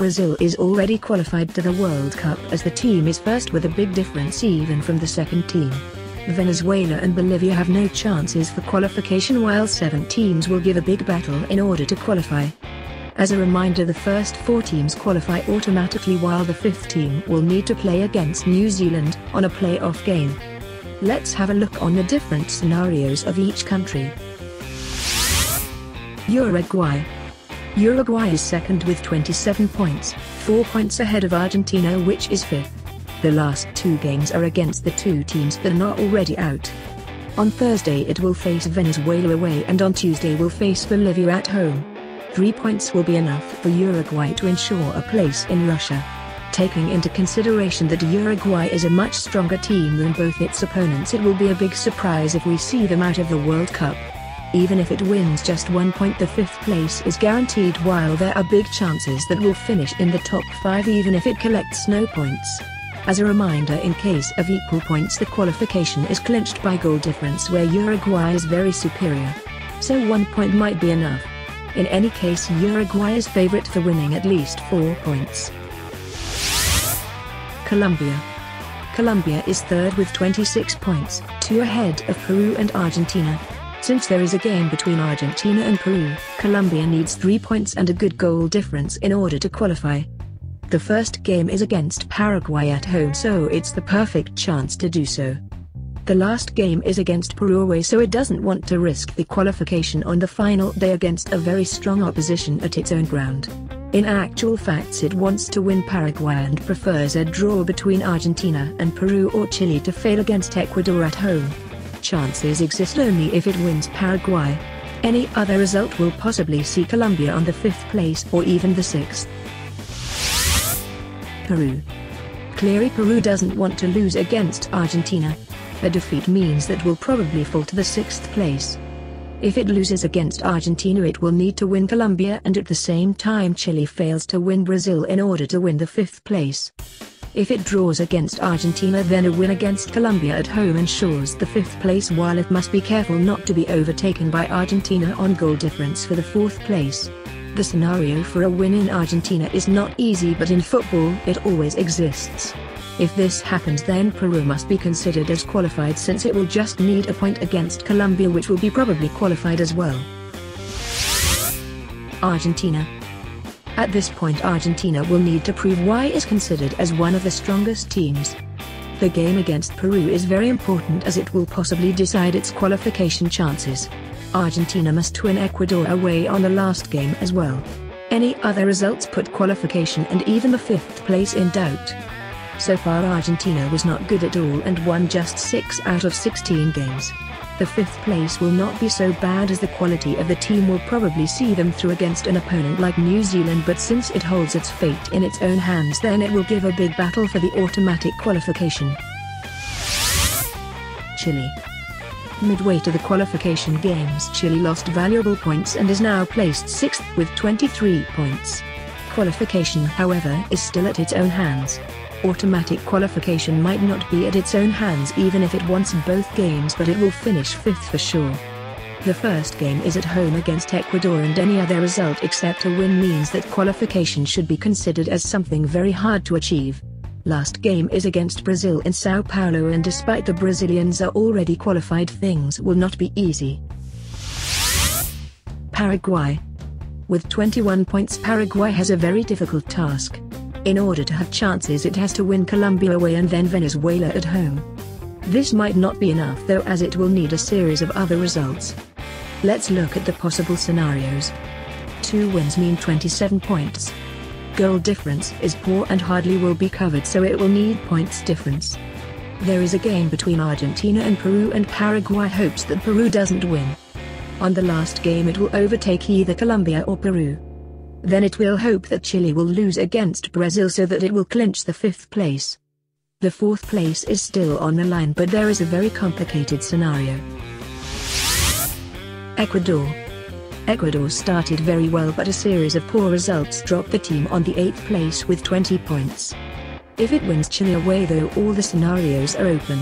Brazil is already qualified to the World Cup as the team is first with a big difference even from the second team. Venezuela and Bolivia have no chances for qualification while 7 teams will give a big battle in order to qualify. As a reminder, the first 4 teams qualify automatically while the 5th team will need to play against New Zealand on a playoff game. Let's have a look on the different scenarios of each country. Uruguay. Uruguay is second with 27 points, 4 points ahead of Argentina, which is 5th. The last 2 games are against the 2 teams that are not already out. On Thursday it will face Venezuela away and on Tuesday will face Bolivia at home. 3 points will be enough for Uruguay to ensure a place in Russia. Taking into consideration that Uruguay is a much stronger team than both its opponents, it will be a big surprise if we see them out of the World Cup. Even if it wins just 1 point, the 5th place is guaranteed, while there are big chances that will finish in the top 5 even if it collects no points. As a reminder, in case of equal points, the qualification is clinched by goal difference where Uruguay is very superior. So 1 point might be enough. In any case, Uruguay is favorite for winning at least 4 points. Colombia. Colombia is third with 26 points, 2 ahead of Peru and Argentina. Since there is a game between Argentina and Peru, Colombia needs 3 points and a good goal difference in order to qualify. The first game is against Paraguay at home, so it's the perfect chance to do so. The last game is against Peru away, so it doesn't want to risk the qualification on the final day against a very strong opposition at its own ground. In actual facts, it wants to win Paraguay and prefers a draw between Argentina and Peru or Chile to fail against Ecuador at home. Chances exist only if it wins Paraguay. Any other result will possibly see Colombia on the 5th place or even the 6th. Peru. Clearly Peru doesn't want to lose against Argentina. A defeat means that will probably fall to the 6th place. If it loses against Argentina, it will need to win Colombia, and at the same time Chile fails to win Brazil in order to win the 5th place. If it draws against Argentina, then a win against Colombia at home ensures the 5th place, while it must be careful not to be overtaken by Argentina on goal difference for the 4th place. The scenario for a win in Argentina is not easy, but in football it always exists. If this happens, then Peru must be considered as qualified, since it will just need a point against Colombia, which will be probably qualified as well. Argentina. At this point, Argentina will need to prove why it is considered as one of the strongest teams. The game against Peru is very important as it will possibly decide its qualification chances. Argentina must win Ecuador away on the last game as well. Any other results put qualification and even the 5th place in doubt. So far Argentina was not good at all and won just 6 out of 16 games. The 5th place will not be so bad as the quality of the team will probably see them through against an opponent like New Zealand, but since it holds its fate in its own hands, then it will give a big battle for the automatic qualification. Chile. Midway to the qualification games, Chile lost valuable points and is now placed 6th with 23 points. Qualification, however, is still at its own hands. Automatic qualification might not be at its own hands even if it wants both games, but it will finish 5th for sure. The first game is at home against Ecuador, and any other result except a win means that qualification should be considered as something very hard to achieve. Last game is against Brazil in Sao Paulo, and despite the Brazilians are already qualified, things will not be easy. Paraguay. With 21 points, Paraguay has a very difficult task. In order to have chances, it has to win Colombia away and then Venezuela at home. This might not be enough though, as it will need a series of other results. Let's look at the possible scenarios. 2 wins mean 27 points. Goal difference is poor and hardly will be covered, so it will need points difference. There is a game between Argentina and Peru, and Paraguay hopes that Peru doesn't win. On the last game it will overtake either Colombia or Peru. Then it will hope that Chile will lose against Brazil so that it will clinch the 5th place. The 4th place is still on the line, but there is a very complicated scenario. Ecuador. Ecuador started very well, but a series of poor results dropped the team on the 8th place with 20 points. If it wins Chile away though, all the scenarios are open.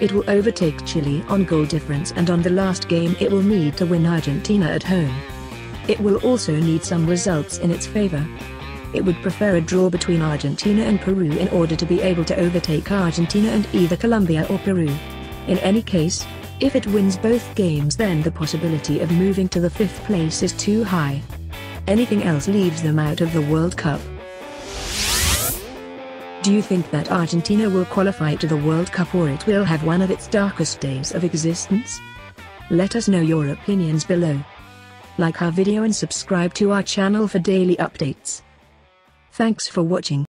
It will overtake Chile on goal difference, and on the last game it will need to win Argentina at home. It will also need some results in its favor. it would prefer a draw between Argentina and Peru in order to be able to overtake Argentina and either Colombia or Peru. In any case, if it wins both games, then the possibility of moving to the 5th place is too high. Anything else leaves them out of the World Cup. Do you think that Argentina will qualify to the World Cup, or it will have one of its darkest days of existence? Let us know your opinions below. Like our video and subscribe to our channel for daily updates. Thanks for watching.